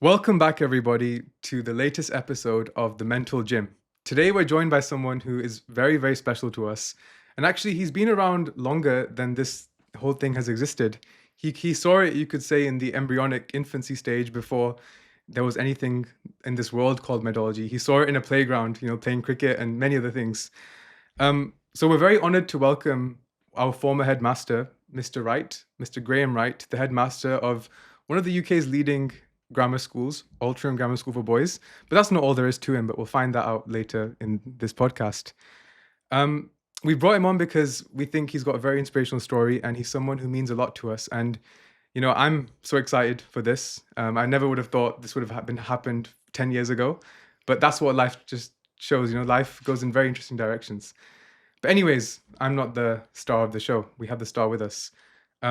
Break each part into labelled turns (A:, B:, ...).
A: Welcome back, everybody, to the latest episode of The Mental Gym. Today, we're joined by someone who is very, very special to us. And actually, he's been around longer than this whole thing has existed. He saw it, you could say, in the embryonic infancy stage before there was anything in this world called Medology. He saw it in a playground, playing cricket and many other things. So we're very honored to welcome our former headmaster, Mr. Wright, Mr. Graeme Wright, the headmaster of one of the UK's leading grammar schools, Altrincham Grammar School for Boys. But that's not all there is to him, but we'll find that out later in this podcast. We brought him on because we think he's got a very inspirational story and he's someone who means a lot to us. And, I'm so excited for this. I never would have thought this would have happened 10 years ago, but that's what life just shows. Life goes in very interesting directions. But anyways, I'm not the star of the show. We have the star with us.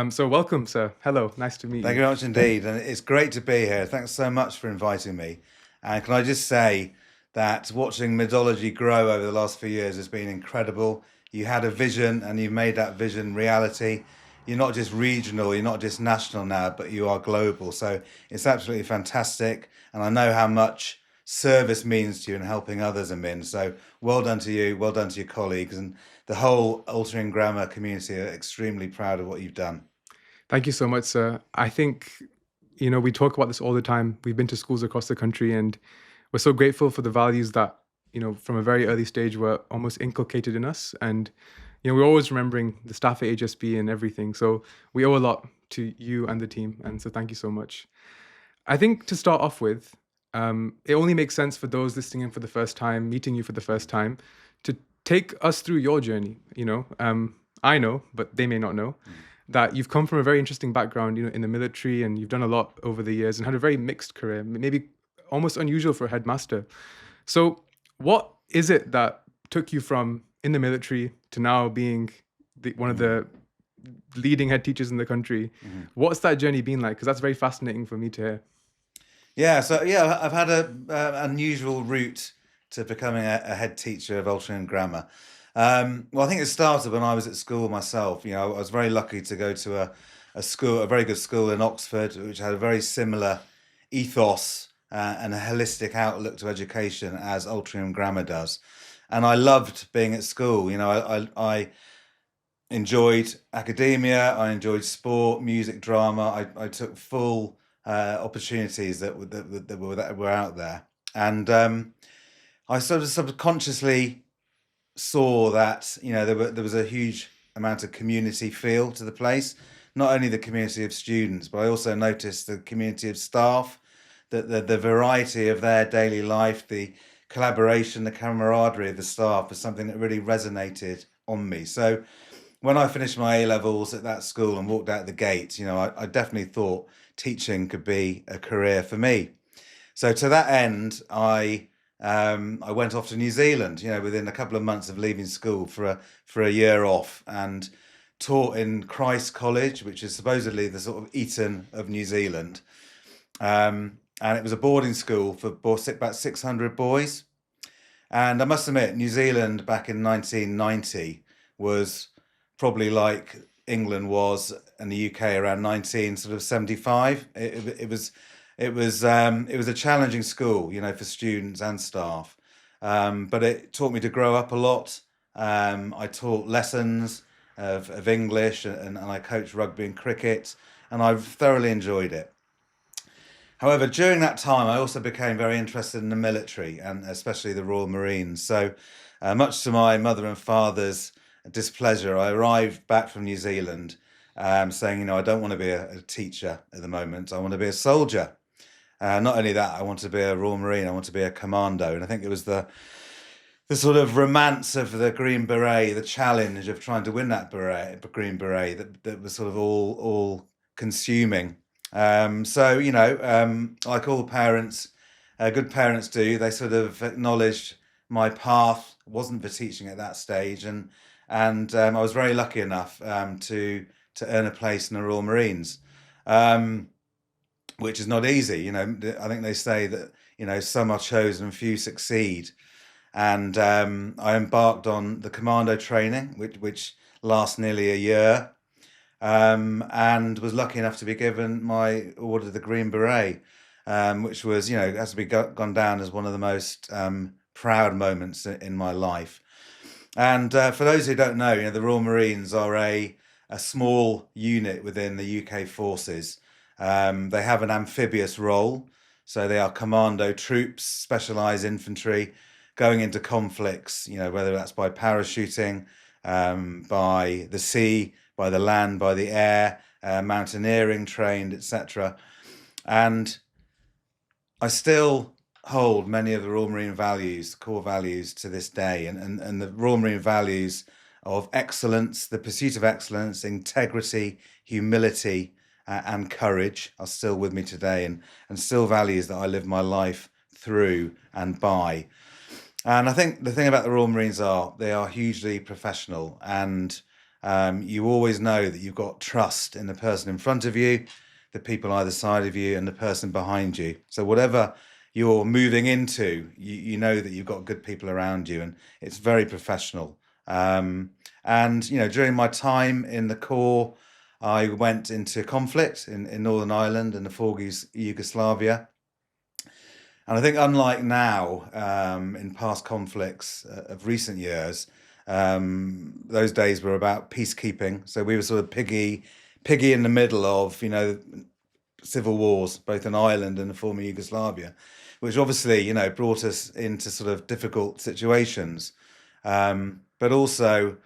A: So welcome, sir. Hello. Nice to meet
B: Thank you very much indeed. And it's great to be here. Thanks so much for inviting me. And can I just say that watching Medology grow over the last few years has been incredible. You had a vision and you've made that vision reality. You're not just regional, you're not just national now, but you are global. So it's absolutely fantastic. And I know how much service means to you and helping others admin. So well done to you, well done to your colleagues. And the whole Altering Grammar community are extremely proud of what you've done.
A: Thank you so much, sir. I think, we talk about this all the time. We've been to schools across the country and we're so grateful for the values that, from a very early stage were almost inculcated in us. And, we're always remembering the staff at AGSB and everything. So we owe a lot to you and the team. And so thank you so much. I think to start off with, it only makes sense for those listening in for the first time, meeting you for the first time, to take us through your journey. I know, but they may not know that you've come from a very interesting background, in the military, and you've done a lot over the years and had a very mixed career, maybe almost unusual for a headmaster. So what is it that took you from in the military to now being one of the leading head teachers in the country? What's that journey been like? Because that's very fascinating for me to hear.
B: I've had a unusual route to becoming a head teacher of Altrincham Grammar. Well, I think it started when I was at school myself. I was very lucky to go to a school, a very good school in Oxford, which had a very similar ethos and a holistic outlook to education as Altrincham Grammar does. And I loved being at school. I enjoyed academia, I enjoyed sport, music, drama. I took full opportunities that were out there, and I sort of subconsciously saw that there was a huge amount of community feel to the place. Not only the community of students, but I also noticed the community of staff, that the variety of their daily life, the collaboration, the camaraderie of the staff was something that really resonated on me. So when I finished my A-levels at that school and walked out the gate, I definitely thought teaching could be a career for me. So to that end, I went off to New Zealand, within a couple of months of leaving school for a year off, and taught in Christ College, which is supposedly the sort of Eton of New Zealand. And it was a boarding school for about 600 boys. And I must admit, New Zealand back in 1990 was probably like England was and the UK around 1975. It was a challenging school, for students and staff, but it taught me to grow up a lot. I taught lessons of English and I coached rugby and cricket, and I've thoroughly enjoyed it. However, during that time, I also became very interested in the military and especially the Royal Marines. So much to my mother and father's displeasure, I arrived back from New Zealand saying, I don't want to be a teacher at the moment. I want to be a soldier. Not only that, I want to be a Royal Marine. I want to be a commando. And I think it was the sort of romance of the Green Beret, the challenge of trying to win that Green Beret that was sort of all consuming. Like all parents, good parents do, they sort of acknowledged my path wasn't for teaching at that stage. And I was very lucky enough to earn a place in the Royal Marines. Which is not easy. I think they say that, some are chosen, few succeed. And I embarked on the commando training, which lasts nearly a year, and was lucky enough to be given my order, the Green Beret. which was, has to be gone down as one of the most proud moments in my life. And for those who don't know, the Royal Marines are a small unit within the UK forces. They have an amphibious role, so they are commando troops, specialised infantry, going into conflicts, whether that's by parachuting, by the sea, by the land, by the air, mountaineering trained, etc. And I still hold many of the Royal Marine values, core values, to this day. And the Royal Marine values of excellence, the pursuit of excellence, integrity, humility, and courage are still with me today, and still values that I live my life through and by. And I think the thing about the Royal Marines they are hugely professional, and you always know that you've got trust in the person in front of you, the people either side of you, and the person behind you. So whatever you're moving into, you know that you've got good people around you, and it's very professional. And during my time in the Corps, I went into conflict in Northern Ireland and the former Yugoslavia. And I think, unlike now, in past conflicts of recent years, those days were about peacekeeping. So we were sort of piggy in the middle of, civil wars, both in Ireland and the former Yugoslavia, which obviously, brought us into sort of difficult situations, but also,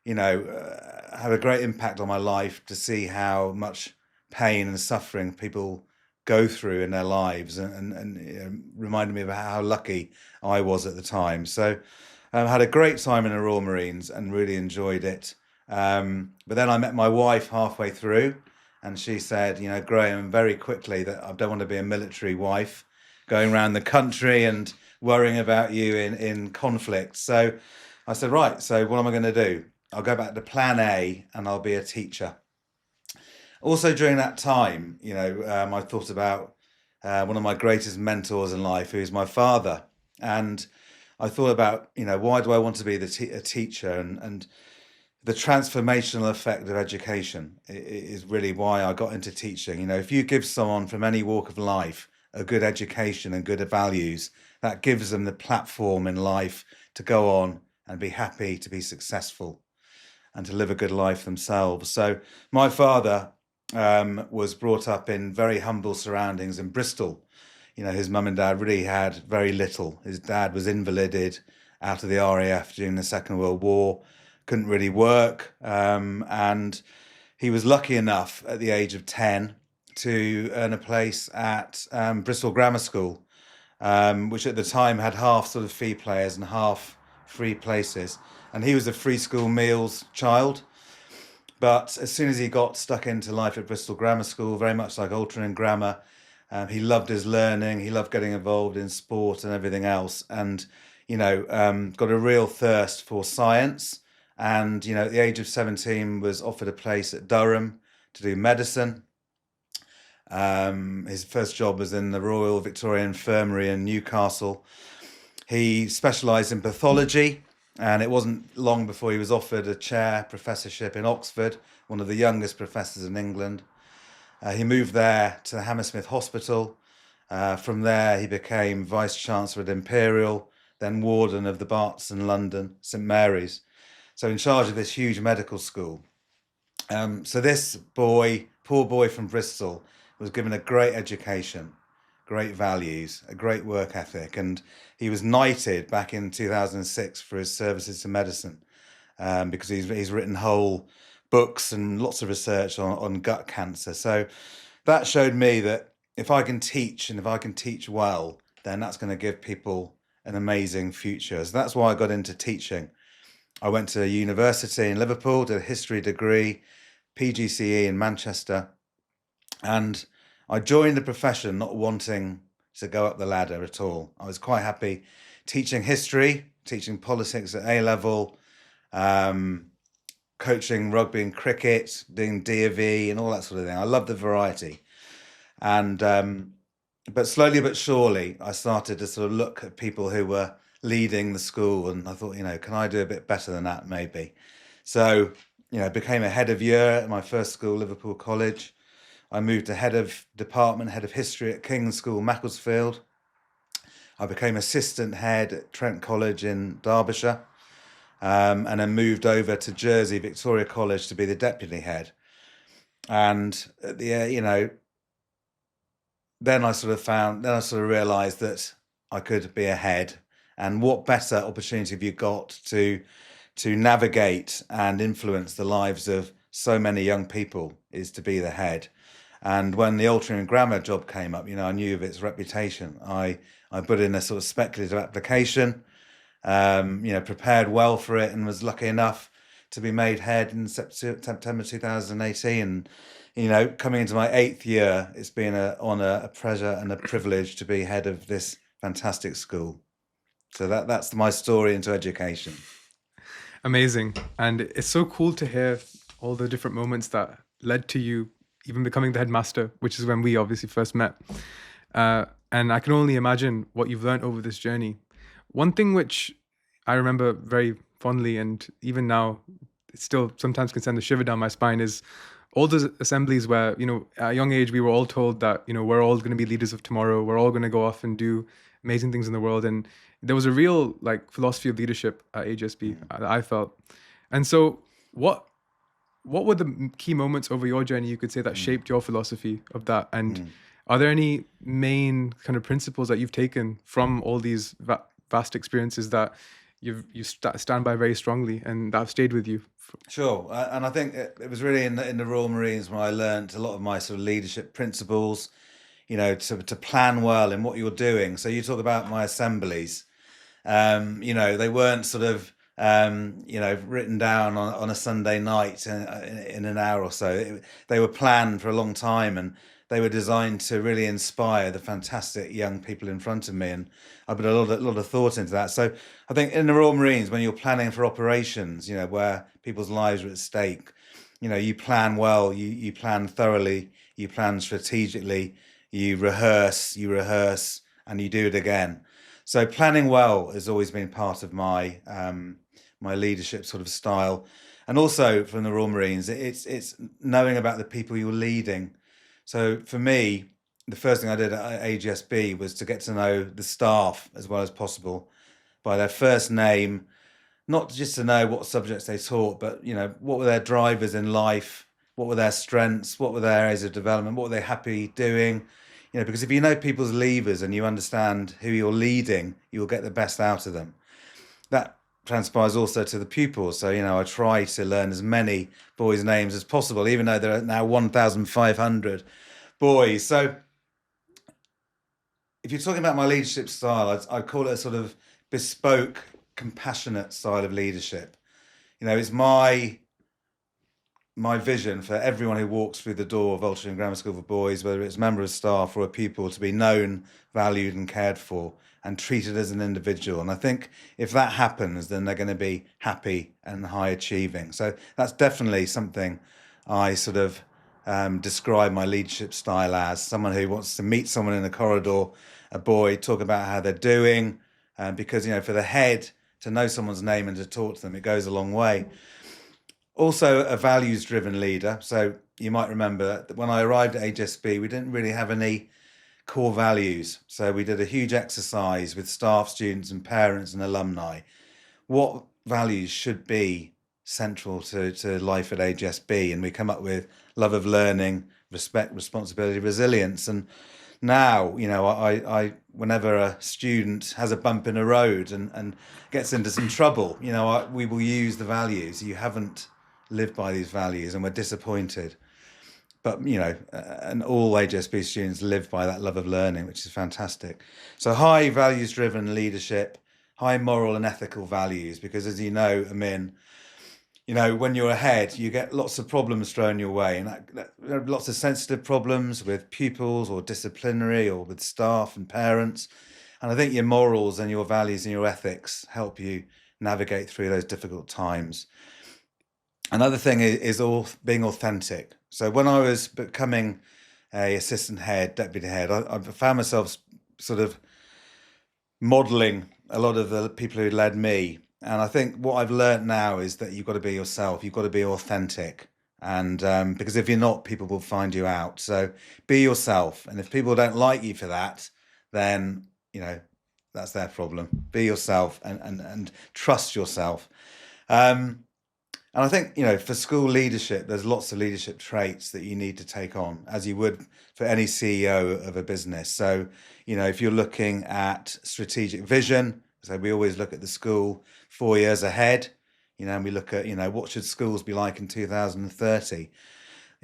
B: had a great impact on my life to see how much pain and suffering people go through in their lives, and reminded me of how lucky I was at the time. So I had a great time in the Royal Marines and really enjoyed it. But then I met my wife halfway through, and she said, Graeme, very quickly, that I don't want to be a military wife going around the country and worrying about you in conflict. So I said, right, so what am I going to do? I'll go back to plan A and I'll be a teacher. Also, during that time, I thought about one of my greatest mentors in life, who is my father. And I thought about, why do I want to be a teacher? And the transformational effect of education is really why I got into teaching. If you give someone from any walk of life a good education and good values, that gives them the platform in life to go on and be happy, to be successful, and to live a good life themselves. So my father was brought up in very humble surroundings in Bristol. His mum and dad really had very little. His dad was invalided out of the RAF during the Second World War, couldn't really work, and he was lucky enough at the age of 10 to earn a place at Bristol Grammar School, which at the time had half sort of fee players and half free places. And he was a free school meals child. But as soon as he got stuck into life at Bristol Grammar School, very much like Altrincham Grammar, he loved his learning, he loved getting involved in sport and everything else, and, got a real thirst for science. And, at the age of 17, was offered a place at Durham to do medicine. His first job was in the Royal Victoria Infirmary in Newcastle. He specialised in pathology, and it wasn't long before he was offered a chair professorship in Oxford, one of the youngest professors in England. He moved there to the Hammersmith Hospital. From there, he became Vice-Chancellor at Imperial, then Warden of the Barts in London, St Mary's. So in charge of this huge medical school. So this boy, poor boy from Bristol, was given a great education, great values, a great work ethic, and he was knighted back in 2006 for his services to medicine, because he's written whole books and lots of research on gut cancer. So that showed me that if I can teach, and if I can teach well, then that's going to give people an amazing future. So that's why I got into teaching. I went to university in Liverpool, did a history degree, PGCE in Manchester, and I joined the profession not wanting to go up the ladder at all. I was quite happy teaching history, teaching politics at A-level, coaching rugby and cricket, doing D&V and all that sort of thing. I love the variety. And but slowly but surely, I started to sort of look at people who were leading the school, and I thought, can I do a bit better than that maybe? So, became a head of year at my first school, Liverpool College. I moved to head of department, head of history at King's School, Macclesfield. I became assistant head at Trent College in Derbyshire, and then moved over to Jersey, Victoria College, to be the deputy head. And at the then I sort of realised that I could be a head, and what better opportunity have you got to navigate and influence the lives of so many young people is to be the head. And when the Altrincham Grammar job came up, I knew of its reputation. I put in a sort of speculative application, prepared well for it, and was lucky enough to be made head in September 2018. And, coming into my 8th year, it's been an honour, a pleasure, and a privilege to be head of this fantastic school. So that's my story into education.
A: Amazing. And it's so cool to hear all the different moments that led to you even becoming the headmaster, which is when we obviously first met. And I can only imagine what you've learned over this journey. One thing which I remember very fondly, and even now it still sometimes can send a shiver down my spine, is all those assemblies where, at a young age, we were all told that, we're all going to be leaders of tomorrow. We're all going to go off and do amazing things in the world. And there was a real philosophy of leadership at AGSB that I felt. And so what were the key moments over your journey, you could say, that shaped your philosophy of that? And are there any main kind of principles that you've taken from all these vast experiences that you stand by very strongly and that have stayed with you?
B: Sure. And I think it was really in the Royal Marines when I learned a lot of my sort of leadership principles, to plan well in what you're doing. So you talk about my assemblies, they weren't sort of, written down on a Sunday night in an hour or so. They were planned for a long time, and they were designed to really inspire the fantastic young people in front of me. And I put a lot of thought into that. So I think in the Royal Marines, when you're planning for operations, where people's lives are at stake, you plan well, you plan thoroughly, you plan strategically, you rehearse, and you do it again. So planning well has always been part of my my leadership sort of style. And also from the Royal Marines, it's knowing about the people you're leading. So for me, the first thing I did at AGSB was to get to know the staff as well as possible by their first name, not just to know what subjects they taught, but what were their drivers in life, what were their strengths, what were their areas of development, what were they happy doing. Because if you know people's levers and you understand who you're leading, you'll get the best out of them. That transpires also to the pupils. So, I try to learn as many boys' names as possible, even though there are now 1,500 boys. So if you're talking about my leadership style, I'd call it a sort of bespoke, compassionate style of leadership. It's my vision for everyone who walks through the door of Altrincham Grammar School for Boys, whether it's a member of staff or a pupil, to be known, valued and cared for and treated as an individual. And I think if that happens, then they're going to be happy and high achieving. So that's definitely something I sort of describe my leadership style as: someone who wants to meet someone in the corridor, a boy, talk about how they're doing, because, for the head to know someone's name and to talk to them, it goes a long way. Also a values-driven leader. So you might remember that when I arrived at HSB, we didn't really have any core values. So we did a huge exercise with staff, students and parents and alumni. What values should be central to life at HSB? And we come up with love of learning, respect, responsibility, resilience. And now, I whenever a student has a bump in a road and gets into some trouble, we will use the values. You haven't lived by these values and we're disappointed. But, and all HSB students live by that love of learning, which is fantastic. So high values-driven leadership, high moral and ethical values, because as you know, Amin, when you're ahead, you get lots of problems thrown your way, and there are lots of sensitive problems with pupils or disciplinary or with staff and parents. And I think your morals and your values and your ethics help you navigate through those difficult times. Another thing is being authentic. So when I was becoming a assistant head, deputy head, I found myself sort of modelling a lot of the people who led me. And I think what I've learned now is that you've got to be yourself. You've got to be authentic. And because if you're not, people will find you out. So be yourself. And if people don't like you for that, then, that's their problem. Be yourself and trust yourself. And I think, for school leadership, there's lots of leadership traits that you need to take on, as you would for any CEO of a business. So, if you're looking at strategic vision, so we always look at the school 4 years ahead, and we look at, what should schools be like in 2030?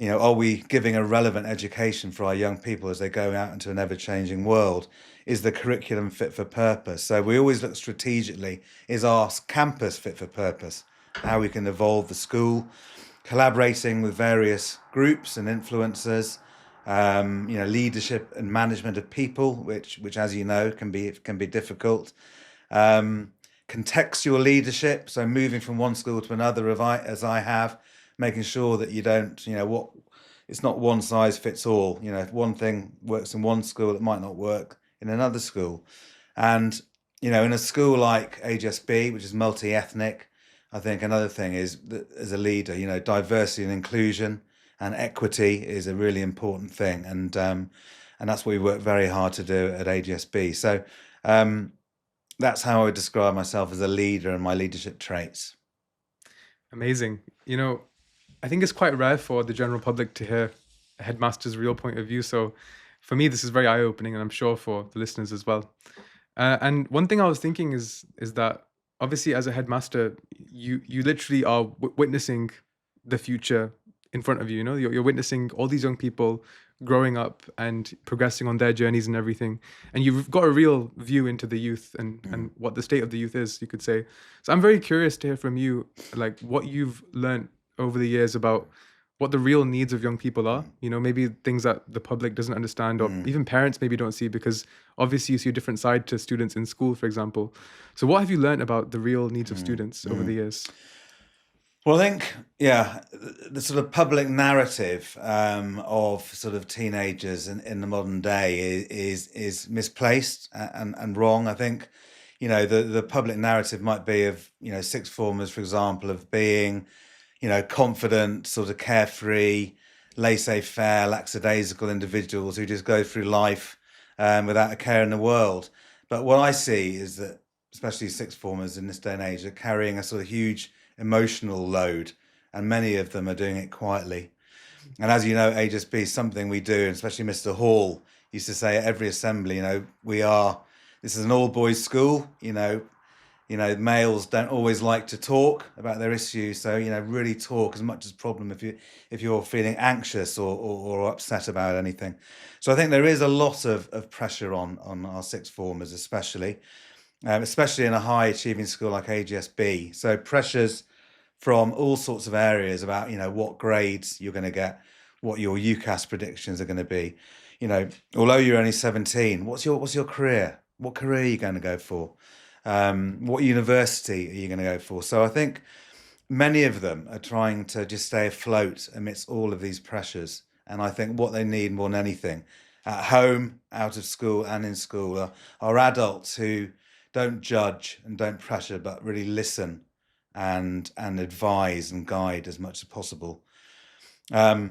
B: Are we giving a relevant education for our young people as they go out into an ever-changing world? Is the curriculum fit for purpose? So we always look strategically, is our campus fit for purpose? How we can evolve the school, collaborating with various groups and influencers, leadership and management of people, which as you know can be difficult. Contextual leadership, so moving from one school to another, as I have, making sure that you don't, it's not one size fits all. If one thing works in one school, it might not work in another school. And in a school like AGSB, which is multi-ethnic, I think another thing is that as a leader, diversity and inclusion and equity is a really important thing, and that's what we work very hard to do at AGSB. So that's how I would describe myself as a leader and my leadership traits.
A: Amazing. I think it's quite rare for the general public to hear a headmaster's real point of view. So for me, this is very eye-opening, and I'm sure for the listeners as well. And one thing I was thinking is that obviously as a headmaster, you literally are witnessing the future in front of you. You're witnessing all these young people growing up and progressing on their journeys and everything, and you've got a real view into the youth and what the state of the youth is, you could say. So I'm very curious to hear from you, like what you've learned over the years about what the real needs of young people are, maybe things that the public doesn't understand, or even parents maybe don't see, because obviously you see a different side to students in school, for example. So what have you learned about the real needs of students over the years?
B: Well, I think, the sort of public narrative of sort of teenagers in the modern day is misplaced and wrong. I think, the public narrative might be of, sixth formers, for example, of being, confident, sort of carefree, laissez-faire, lackadaisical individuals who just go through life without a care in the world. But what I see is that, especially sixth formers in this day and age, are carrying a sort of huge emotional load, and many of them are doing it quietly. And as you know, AGSB is something we do, and especially Mr Hall used to say at every assembly, this is an all-boys school, males don't always like to talk about their issues, so really talk as much as problem if you're feeling anxious or upset about anything. So I think there is a lot of pressure on our sixth formers, especially in a high achieving school like AGSB. So pressures from all sorts of areas about what grades you're going to get, what your UCAS predictions are going to be. Although you're only 17, what's your career? What career are you going to go for? What university are you going to go for? So I think many of them are trying to just stay afloat amidst all of these pressures. And I think what they need more than anything, at home, out of school, and in school, are adults who don't judge and don't pressure, but really listen and advise and guide as much as possible. I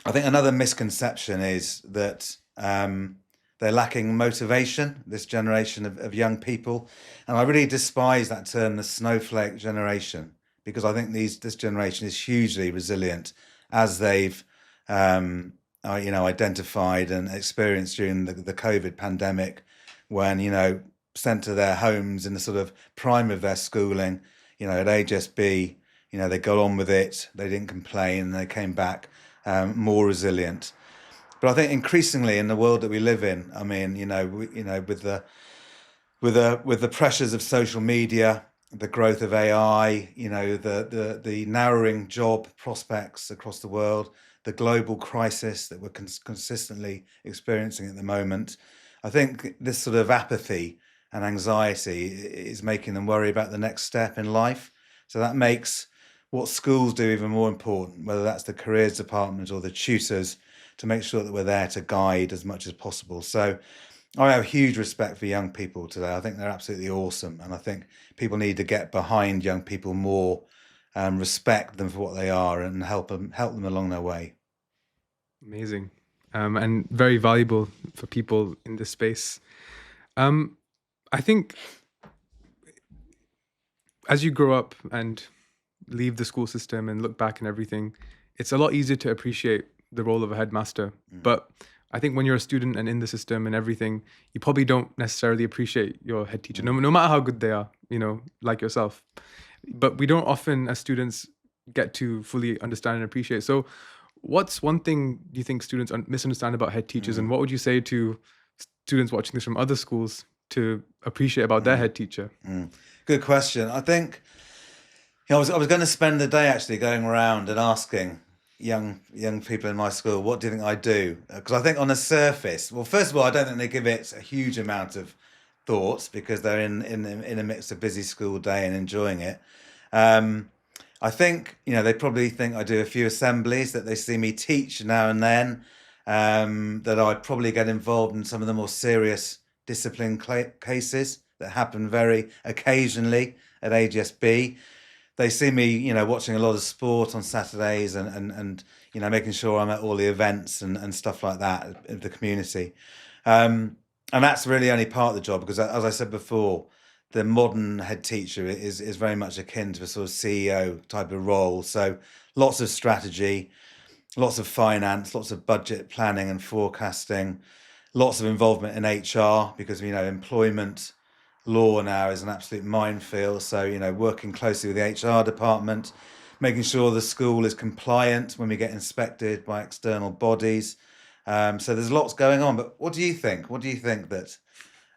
B: think another misconception is that they're lacking motivation, this generation of young people. And I really despise that term, the snowflake generation, because I think this generation is hugely resilient, as they've identified and experienced during the COVID pandemic, when, sent to their homes in the sort of prime of their schooling, at AGSB, they got on with it, they didn't complain, and they came back more resilient. But I think increasingly in the world that we live in, I mean, with the pressures of social media, the growth of AI, the narrowing job prospects across the world, the global crisis that we're consistently experiencing at the moment, I think this sort of apathy and anxiety is making them worry about the next step in life. So that makes what schools do even more important, whether that's the careers department or the tutors, to make sure that we're there to guide as much as possible. So I have huge respect for young people today. I think they're absolutely awesome. And I think people need to get behind young people more respect them for what they are, and help them along their way.
A: Amazing. And very valuable for people in this space. I think as you grow up and leave the school system and look back and everything, it's a lot easier to appreciate the role of a headmaster. But I think when you're a student and in the system and everything, you probably don't necessarily appreciate your head teacher, no matter how good they are, like yourself. But we don't often, as students, get to fully understand and appreciate. So what's one thing you think students misunderstand about head teachers, and what would you say to students watching this from other schools to appreciate about their head teacher?
B: Good question. I think I was going to spend the day actually going around and asking young people in my school, what do you think I do? Because I think on the surface, well, first of all, I don't think they give it a huge amount of thought because they're in a mix of busy school day and enjoying it. I think they probably think I do a few assemblies, that they see me teach now and then, that I probably get involved in some of the more serious discipline cases that happen very occasionally at AGSB. They see me, watching a lot of sport on Saturdays and making sure I'm at all the events and stuff like that in the community. And that's really only part of the job because, as I said before, the modern head teacher is very much akin to a sort of CEO type of role. So lots of strategy, lots of finance, lots of budget planning and forecasting, lots of involvement in HR because, employment law now is an absolute minefield. So, working closely with the HR department, making sure the school is compliant when we get inspected by external bodies. So there's lots going on. But what do you think? What do you think that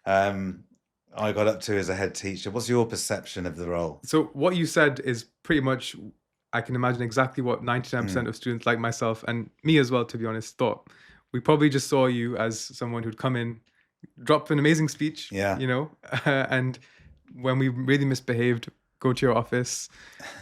B: I got up to as a head teacher? What's your perception of the role?
A: So what you said is pretty much, I can imagine exactly what 99% of students like myself and me as well, to be honest, thought. We probably just saw you as someone who'd come in, drop an amazing speech, and when we really misbehaved, go to your office.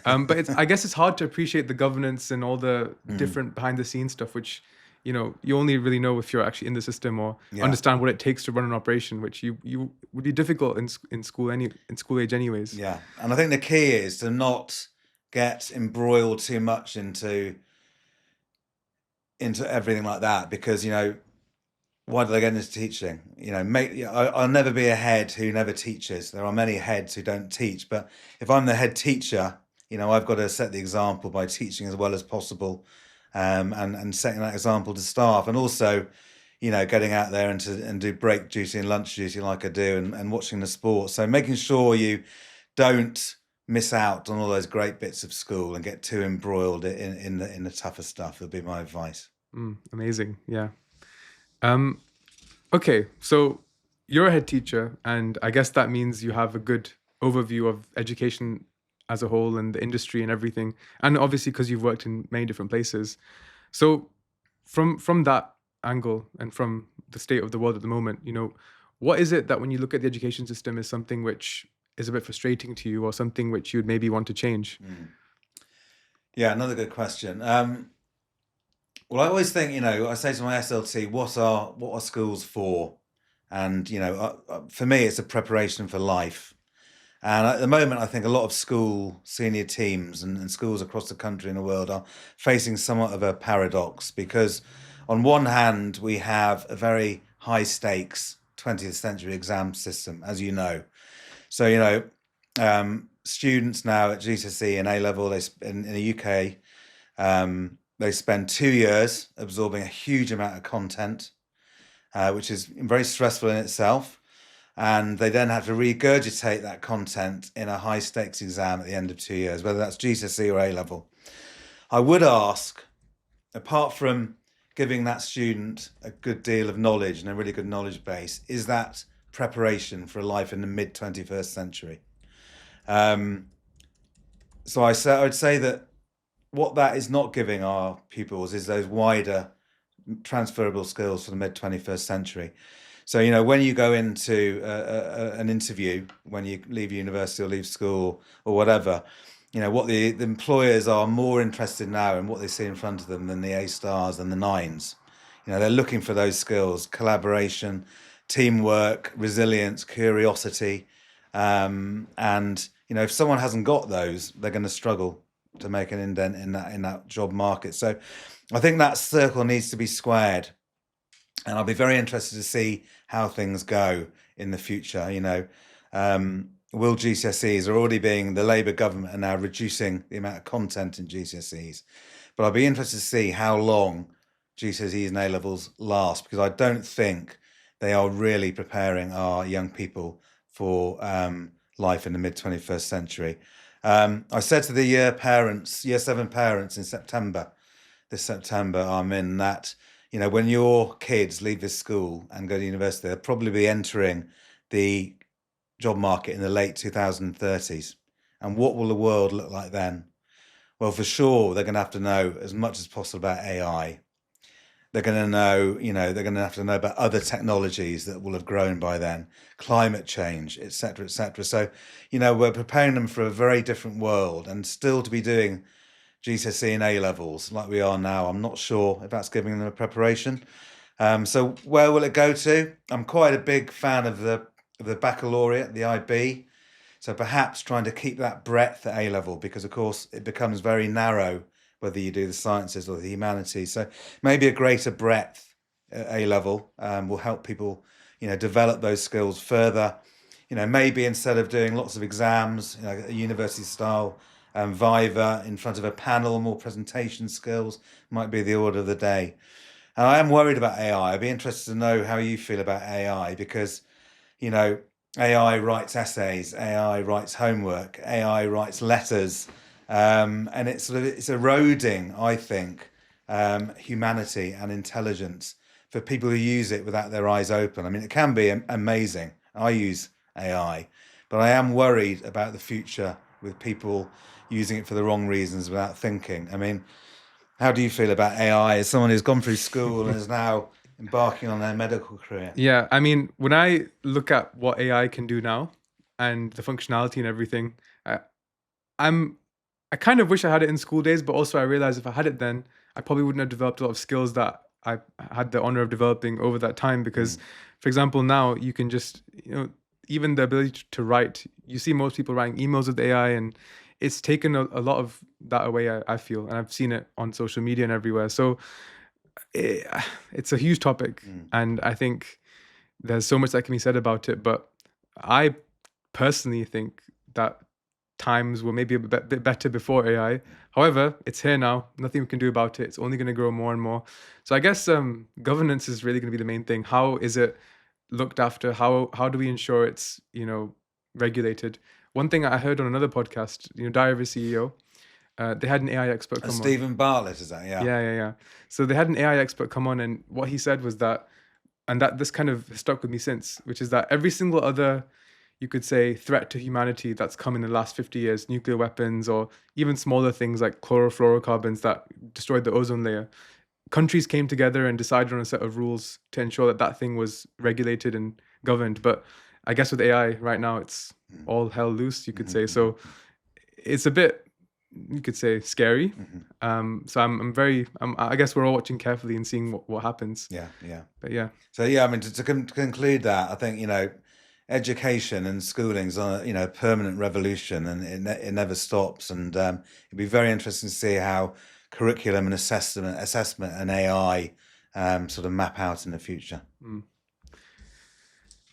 A: But I guess it's hard to appreciate the governance and all the different behind the scenes stuff, which, you only really know if you're actually in the system or understand what it takes to run an operation, which you would be difficult in school age anyways.
B: Yeah. And I think the key is to not get embroiled too much into everything like that, because, why do they get into teaching? I'll never be a head who never teaches. There are many heads who don't teach, but if I'm the head teacher, I've got to set the example by teaching as well as possible, and setting that example to staff, and also, getting out there and do break duty and lunch duty like I do, and watching the sport. So making sure you don't miss out on all those great bits of school and get too embroiled in the tougher stuff would be my advice.
A: Amazing. Yeah. Okay, so you're a head teacher, and I guess that means you have a good overview of education as a whole and the industry and everything, and obviously because you've worked in many different places. So from that angle and from the state of the world at the moment, what is it that when you look at the education system is something which is a bit frustrating to you, or something which you'd maybe want to change?
B: Yeah, another good question. Well, I always think, I say to my SLT, what are schools for? And, for me, it's a preparation for life. And at the moment, I think a lot of school senior teams and schools across the country and the world are facing somewhat of a paradox, because on one hand, we have a very high stakes 20th century exam system, as you know. So, students now at GCSE and A-level, in the UK, they spend 2 years absorbing a huge amount of content, which is very stressful in itself. And they then have to regurgitate that content in a high stakes exam at the end of 2 years, whether that's GCSE or A-level. I would ask, apart from giving that student a good deal of knowledge and a really good knowledge base, is that preparation for a life in the mid-21st century? So I would say that what that is not giving our pupils is those wider transferable skills for the mid-21st century. So, when you go into an interview, when you leave university or leave school or whatever, what the employers are more interested now in what they see in front of them than the A stars and the nines. They're looking for those skills: collaboration, teamwork, resilience, curiosity. And, if someone hasn't got those, they're going to struggle to make an indent in that job market. So I think that circle needs to be squared, and I'll be very interested to see how things go in the future. Will GCSEs are already being, the Labour government are now reducing the amount of content in GCSEs, but I'll be interested to see how long GCSEs and A-levels last, because I don't think they are really preparing our young people for life in the mid-21st century. I said to the year 7 parents in this September, Armin, that when your kids leave this school and go to university, they'll probably be entering the job market in the late 2030s. And what will the world look like then? Well, for sure, they're going to have to know as much as possible about AI. They're going to know, they're going to have to know about other technologies that will have grown by then, climate change, et cetera, et cetera. So, we're preparing them for a very different world, and still to be doing GCSE and A-levels like we are now, I'm not sure if that's giving them a preparation. So where will it go to? I'm quite a big fan of the baccalaureate, the IB. So perhaps trying to keep that breadth at A-level, because of course it becomes very narrow whether you do the sciences or the humanities. So maybe a greater breadth at A-level will help people, develop those skills further. Maybe instead of doing lots of exams, a university style viva in front of a panel, more presentation skills might be the order of the day. And I am worried about AI. I'd be interested to know how you feel about AI, because, AI writes essays, AI writes homework, AI writes letters, and it's eroding, I think, humanity and intelligence for people who use it without their eyes open. I mean, it can be amazing. I use AI, but I am worried about the future with people using it for the wrong reasons without thinking. I mean, how do you feel about AI as someone who's gone through school and is now embarking on their medical career?
A: Yeah, I mean, when I look at what AI can do now and the functionality and everything, I kind of wish I had it in school days, but also I realized if I had it then, I probably wouldn't have developed a lot of skills that I had the honor of developing over that time. Because, for example, now you can just, even the ability to write, you see most people writing emails with AI, and it's taken a lot of that away, I feel, and I've seen it on social media and everywhere. So it's a huge topic, and I think there's so much that can be said about it. But I personally think that times were maybe a bit better before AI. However, it's here now. Nothing we can do about it. It's only going to grow more and more. So I guess governance is really going to be the main thing. How is it looked after? How do we ensure it's regulated? One thing I heard on another podcast, Diary of a CEO, they had an AI expert come on.
B: Stephen Bartlett, is that? Yeah.
A: Yeah. So they had an AI expert come on, and what he said was that, and that this kind of stuck with me since, which is that every single other, you could say, threat to humanity that's come in the last 50 years, nuclear weapons or even smaller things like chlorofluorocarbons that destroyed the ozone layer, countries came together and decided on a set of rules to ensure that that thing was regulated and governed. But I guess with AI right now, it's all hell loose, you could say. So it's a bit, you could say, scary. So I guess we're all watching carefully and seeing what happens.
B: Yeah.
A: But yeah.
B: So yeah, I mean, to conclude that, I think, education and schooling's on a permanent revolution, and it never stops. And it'd be very interesting to see how curriculum and assessment and AI sort of map out in the future.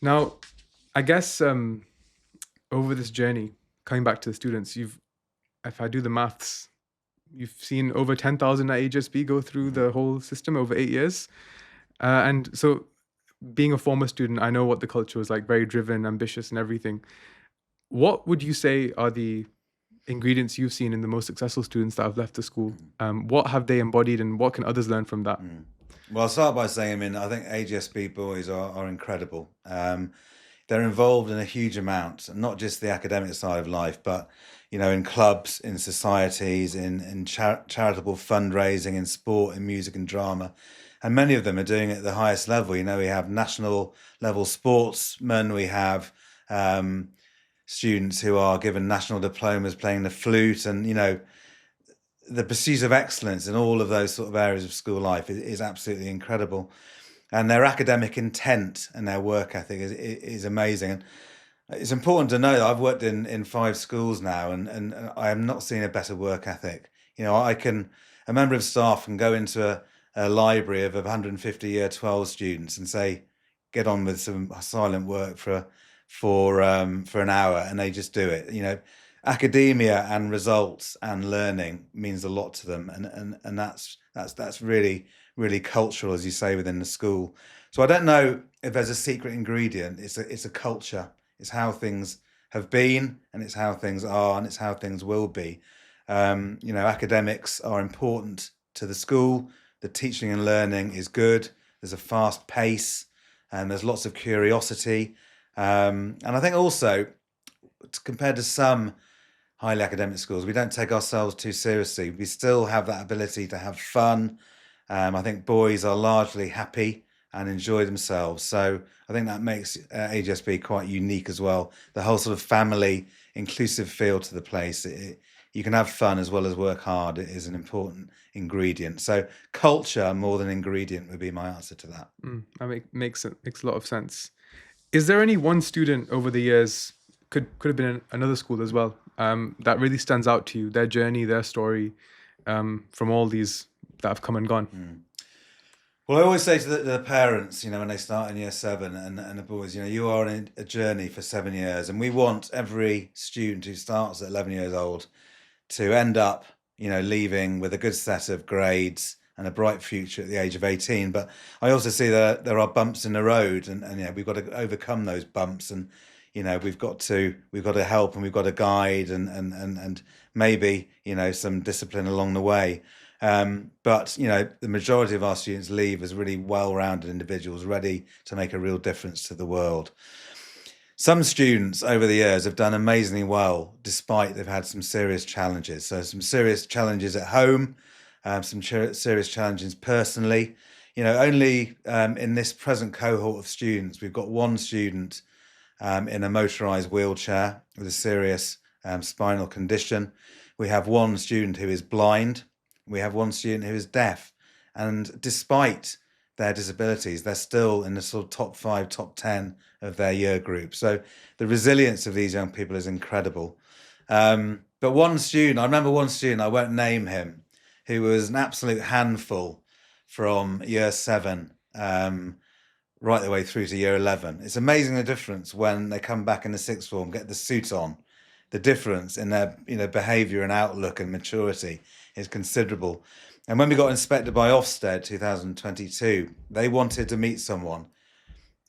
A: Now, I guess over this journey, coming back to the students, if I do the maths, you've seen over 10,000 at AGSB go through the whole system over 8 years. And so being a former student, I know what the culture was like, very driven, ambitious and everything. What would you say are the ingredients you've seen in the most successful students that have left the school? What have they embodied, and what can others learn from that?
B: Well, I'll start by saying, I think AGSB boys are incredible. They're involved in a huge amount, not just the academic side of life, but in clubs, in societies, in charitable fundraising, in sport, in music and drama. And many of them are doing it at the highest level. We have national level sportsmen, we have students who are given national diplomas playing the flute, and the pursuit of excellence in all of those sort of areas of school life is absolutely incredible. And their academic intent and their work ethic is amazing. And It's important to know that I've worked in 5 schools now, and I have not seen a better work ethic. A member of staff can go into a library of 150 year 12 students and say, get on with some silent work for an hour, and they just do it. Academia and results and learning means a lot to them, and that's really, really cultural, as you say, within the school. So I don't know if there's a secret ingredient. It's a culture. It's how things have been, and it's how things are, and it's how things will be. Academics are important to the school. The teaching and learning is good. There's a fast pace, and there's lots of curiosity. And I think also, compared to some highly academic schools, we don't take ourselves too seriously. We still have that ability to have fun. I think boys are largely happy and enjoy themselves. So I think that makes AGSB quite unique as well. The whole sort of family, inclusive feel to the place. You can have fun as well as work hard. It is an important ingredient. So culture more than ingredient would be my answer to that.
A: That makes a lot of sense. Is there any one student over the years, could have been in another school as well, that really stands out to you, their journey, their story, from all these that have come and gone?
B: Well, I always say to the parents, when they start in year 7 and the boys, you are on a journey for 7 years, and we want every student who starts at 11 years old to end up, leaving with a good set of grades and a bright future at the age of 18. But I also see that there are bumps in the road, and we've got to overcome those bumps, and we've got to help, and we've got to guide, and maybe some discipline along the way. But the majority of our students leave as really well-rounded individuals, ready to make a real difference to the world. Some students over the years have done amazingly well, despite they've had some serious challenges. So some serious challenges at home, some serious challenges personally. Only in this present cohort of students, we've got one student in a motorised wheelchair with a serious spinal condition. We have one student who is blind. We have one student who is deaf. And despite their disabilities, they're still in the sort of top 5, top 10 of their year group. So the resilience of these young people is incredible. But one student, I remember one student, I won't name him, who was an absolute handful from year 7 right the way through to year 11. It's amazing the difference when they come back in the 6th form, get the suit on. The difference in their behaviour and outlook and maturity is considerable. And when we got inspected by Ofsted 2022, they wanted to meet someone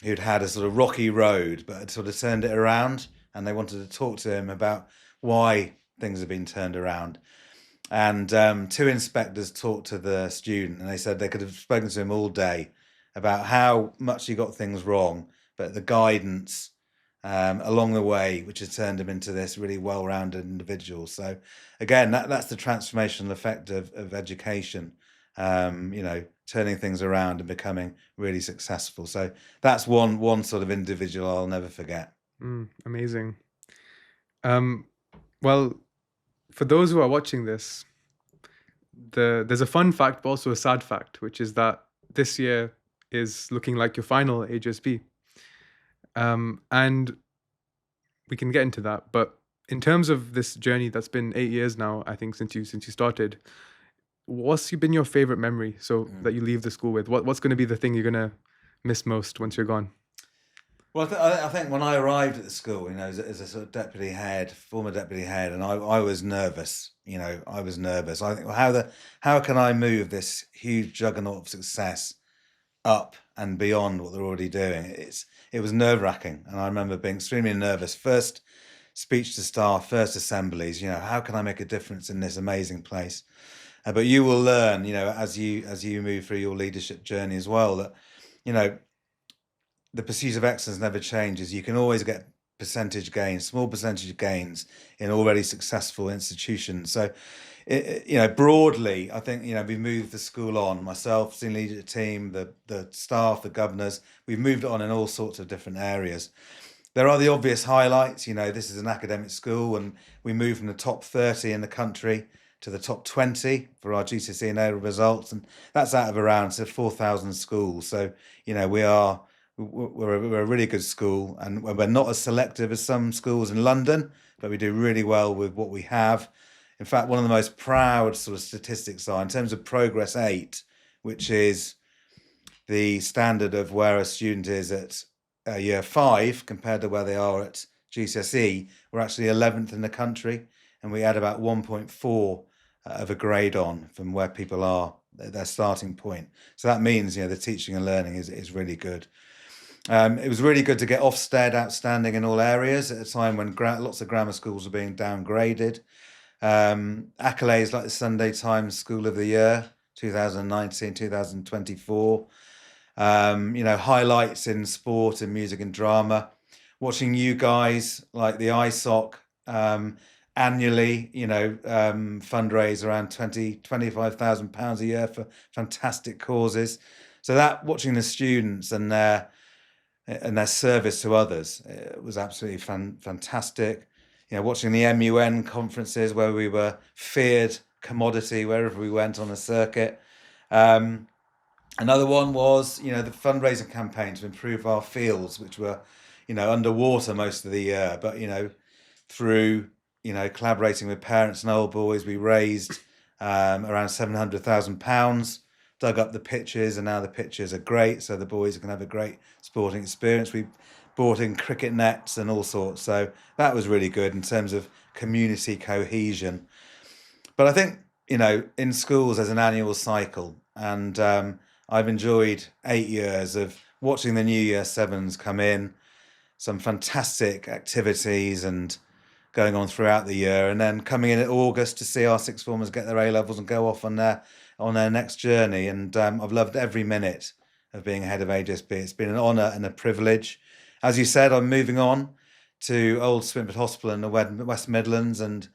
B: who'd had a sort of rocky road but had sort of turned it around, and they wanted to talk to him about why things have been turned around. And 2 inspectors talked to the student, and they said they could have spoken to him all day about how much he got things wrong, but the guidance along the way, which has turned him into this really well-rounded individual. So again, that's the transformational effect of education, turning things around and becoming really successful. So that's one sort of individual I'll never forget.
A: Amazing. Well, for those who are watching this, there's a fun fact, but also a sad fact, which is that this year is looking like your final AGSB. And we can get into that, but in terms of this journey that's been 8 years now, I think since you started, what's been your favorite memory that you leave the school with? What's going to be the thing you're going to miss most once you're gone?
B: Well, I think when I arrived at the school, as a sort of former deputy head, and I was nervous. I was nervous. I think, well, how can I move this huge juggernaut of success up and beyond what they're already doing? It was nerve-wracking, and I remember being extremely nervous. First speech to staff, first assemblies. How can I make a difference in this amazing place? But you will learn, as you move through your leadership journey as well, that the pursuit of excellence never changes. You can always get percentage gains, small percentage gains in already successful institutions. So, broadly, I think, we've moved the school on, myself, senior leadership team, the staff, the governors, we've moved it on in all sorts of different areas. There are the obvious highlights. This is an academic school, and we moved from the top 30 in the country to the top 20 for our GCSE and A results, and that's out of around 4,000 schools. So, we're a really good school, and we're not as selective as some schools in London, but we do really well with what we have. In fact, one of the most proud sort of statistics are in terms of Progress 8, which is the standard of where a student is at year 5 compared to where they are at GCSE. We're actually 11th in the country, and we add about 1.4 of a grade on from where people are at their starting point. So that means, the teaching and learning is really good. It was really good to get Ofsted outstanding in all areas at a time when lots of grammar schools were being downgraded. Accolades like the Sunday Times School of the Year 2019, 2024. Highlights in sport and music and drama. Watching you guys like the ISOC annually, fundraise around £25,000 a year for fantastic causes. So that watching the students and their service to others was absolutely fantastic. Watching the MUN conferences where we were feared commodity wherever we went on the circuit. Another one was, the fundraising campaign to improve our fields, which were, underwater most of the year. But, through, collaborating with parents and old boys, we raised around £700,000, dug up the pitches, and now the pitches are great. So the boys can have a great sporting experience. We brought in cricket nets and all sorts. So that was really good in terms of community cohesion. But I think, in schools there's an annual cycle, and I've enjoyed 8 years of watching the new year 7s come in, some fantastic activities and going on throughout the year, and then coming in at August to see our sixth formers get their A-levels and go off on their next journey. And I've loved every minute of being head of AGSB. It's been an honour and a privilege. As you said, I'm moving on to Old Swinford Hospital in the West Midlands, and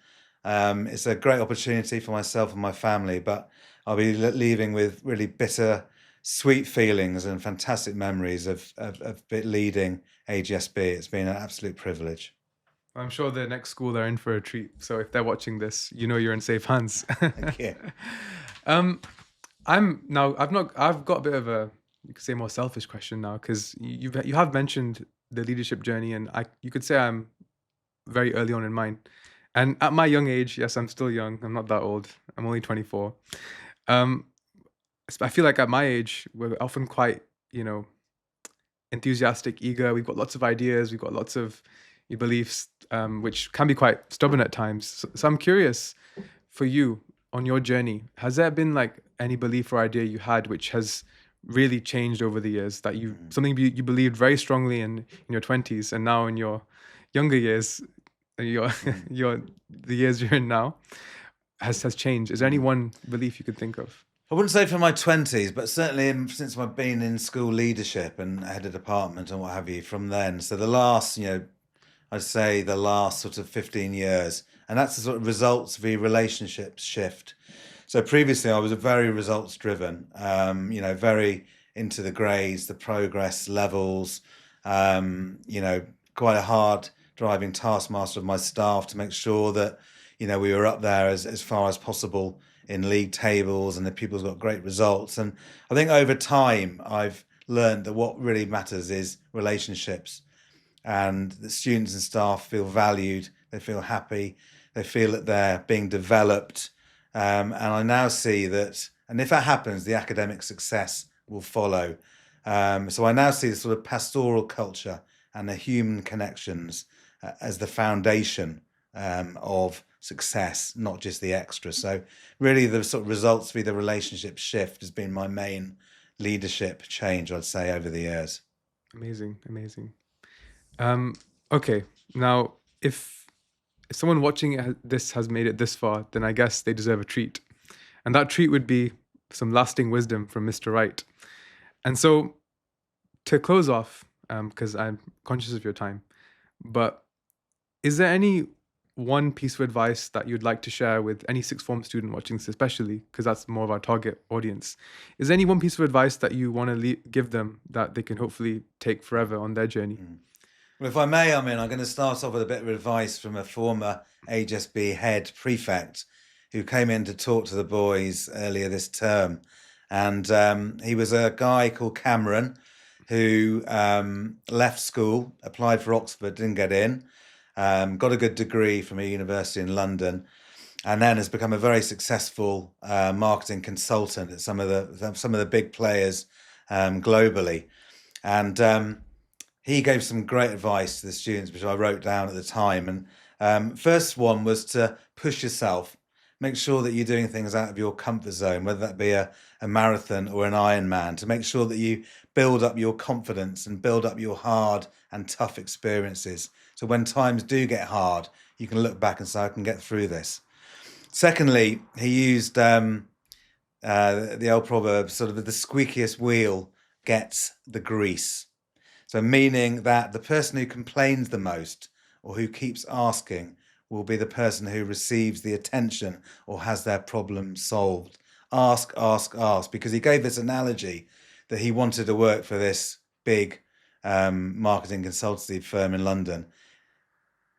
B: it's a great opportunity for myself and my family, but I'll be leaving with really bitter, sweet feelings and fantastic memories of leading AGSB. It's been an absolute privilege.
A: I'm sure the next school they're in for a treat. So if they're watching this, you're in safe hands.
B: Thank you.
A: I've got a bit of a, you could say, more selfish question now, because you have mentioned the leadership journey, and you could say I'm very early on in mine. And at my young age, yes, I'm still young. I'm not that old. I'm only 24. I feel like at my age, we're often quite, enthusiastic, eager. We've got lots of ideas. We've got lots of beliefs, which can be quite stubborn at times. So I'm curious, for you, on your journey, has there been like any belief or idea you had which has really changed over the years, that something you believed very strongly in your 20s, and now in your younger years, the years you're in now, has changed? Is there any one belief you could think of?
B: I wouldn't say from my 20s, but certainly since I've been in school leadership and head of department and what have you from then. So the last, I'd say the last sort of 15 years, and that's the sort of results v relationships shift. So previously I was a very results driven, very into the grades, the progress levels, quite a hard driving taskmaster of my staff to make sure that, we were up there as far as possible in league tables and the pupils got great results. And I think over time I've learned that what really matters is relationships, and the students and staff feel valued, they feel happy, they feel that they're being developed. And I now see that, and if that happens, the academic success will follow. So I now see the sort of pastoral culture and the human connections as the foundation of success, not just the extra. So really the sort of results via the relationship shift has been my main leadership change, I'd say, over the years.
A: Amazing. Okay, now if someone watching this has made it this far, then I guess they deserve a treat. And that treat would be some lasting wisdom from Mr. Wright. And so to close off, because I'm conscious of your time, but is there any one piece of advice that you'd like to share with any sixth form student watching this, especially because that's more of our target audience? Is there any one piece of advice that you want to give them that they can hopefully take forever on their journey?
B: Well, if I may, I'm going to start off with a bit of advice from a former AGSB head prefect who came in to talk to the boys earlier this term. And he was a guy called Cameron, who left school, applied for Oxford, didn't get in, got a good degree from a university in London, and then has become a very successful marketing consultant at some of the big players globally. And he gave some great advice to the students, which I wrote down at the time. And first one was to push yourself. Make sure that you're doing things out of your comfort zone, whether that be a marathon or an Ironman, to make sure that you build up your confidence and build up your hard and tough experiences. So when times do get hard, you can look back and say, I can get through this. Secondly, he used the old proverb, sort of the squeakiest wheel gets the grease. So meaning that the person who complains the most or who keeps asking will be the person who receives the attention or has their problem solved. Ask, ask, ask, because he gave this analogy that he wanted to work for this big marketing consultancy firm in London.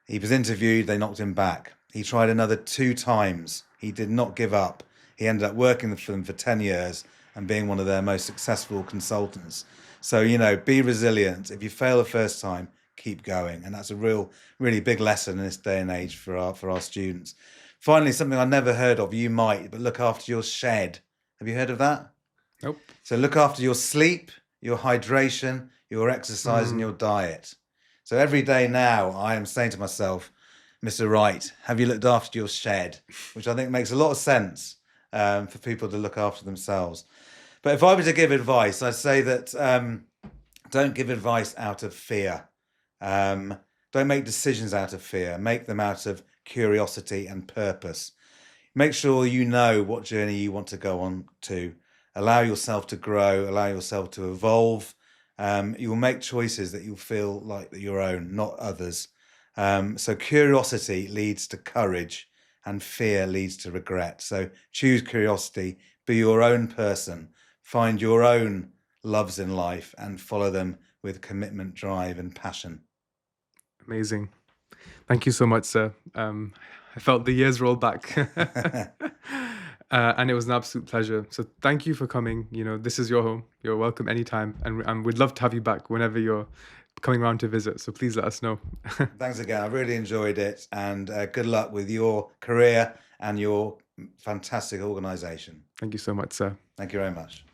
B: He was interviewed, they knocked him back. He tried another 2 times. He did not give up. He ended up working for them for 10 years and being one of their most successful consultants. So, be resilient. If you fail the first time, keep going. And that's a really big lesson in this day and age for our students. Finally, something I never heard of, you might, but look after your shed. Have you heard of that?
A: Nope.
B: So look after your sleep, your hydration, your exercise and your diet. So every day now I am saying to myself, Mr. Wright, have you looked after your shed? Which I think makes a lot of sense for people to look after themselves. But if I were to give advice, I'd say that don't give advice out of fear. Don't make decisions out of fear. Make them out of curiosity and purpose. Make sure you know what journey you want to go on to. Allow yourself to grow. Allow yourself to evolve. You will make choices that you'll feel like your own, not others. So curiosity leads to courage and fear leads to regret. So choose curiosity, be your own person, find your own loves in life and follow them with commitment, drive and passion.
A: Amazing. Thank you so much, sir. I felt the years roll back. And it was an absolute pleasure. So thank you for coming. This is your home. You're welcome anytime. And we'd love to have you back whenever you're coming around to visit. So please let us know.
B: Thanks again. I really enjoyed it. And good luck with your career and your fantastic organisation.
A: Thank you so much, sir.
B: Thank you very much.